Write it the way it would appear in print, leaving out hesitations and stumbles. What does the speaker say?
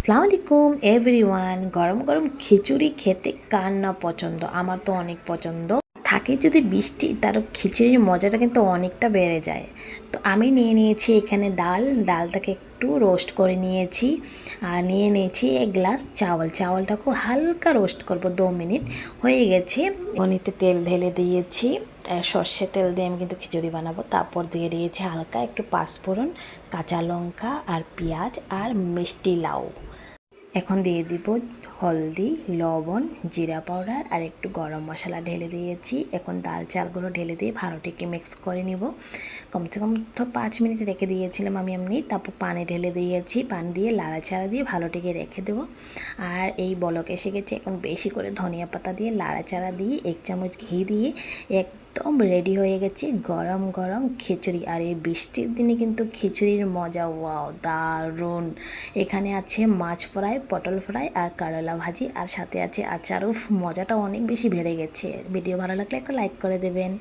আসসালামু আলাইকুম এভরিওয়ান। গরম গরম খিচুড়ি খেতে কার না পছন্দ, আমার তো অনেক পছন্দ। থাকে যদি বৃষ্টি, তার খিচুড়ির মজাটা কিন্তু অনেকটা বেড়ে যায়। তো আমি নিয়ে নিয়েছি এখানে ডালটাকে একটু রোস্ট করে নিয়েছি। আর নিয়ে নিয়েছি 1 গ্লাস চাওয়ালটা খুব হালকা রোস্ট করব 2 মিনিট। হয়ে গেছে। গনিতে তেল ঢেলে দিয়েছি। সর্ষের তেল দিয়ে আমি কিন্তু খিচুড়ি বানাবো। তারপর দিয়ে দিয়েছি হালকা একটু পাঁচফোড়ন, কাঁচা লঙ্কা আর পেঁয়াজ আর মিষ্টি লাউ। এখন দিয়ে দিব হলদি, লবণ, জিরা পাউডার আর একটু গরম মশলা ঢেলে দিয়েছি। এখন ডাল চালগুলো ঢেলে দিয়ে ভালোটিকে মিক্স করে নিব। কমসে কম তো 5 মিনিট রেখে দিয়েছিলাম আমি এমনি। তারপর পানি ঢেলে দিয়েছি, পানি দিয়ে লাড়াচাড়া দিয়ে ভালোটিকে রেখে দেবো। আর এই বলক এসে গেছে। এখন বেশি করে ধনিয়া পাতা দিয়ে লাড়াচাড়া দিয়ে 1 চামচ ঘি দিয়ে একদম রেডি হয়ে গেছে গরম গরম খিচুড়ি। আর এই বৃষ্টির দিনে কিন্তু খিচুড়ির মজা ওয়াও দারুণ। এখানে আছে মাছ ফ্রাই, পটল ফ্রাই আর করলা ভাজি, আর সাথে আছে আচার। মজাটা অনেক বেশি বেড়ে গেছে। ভিডিও ভালো লাগলে একটা লাইক করে দেবেন।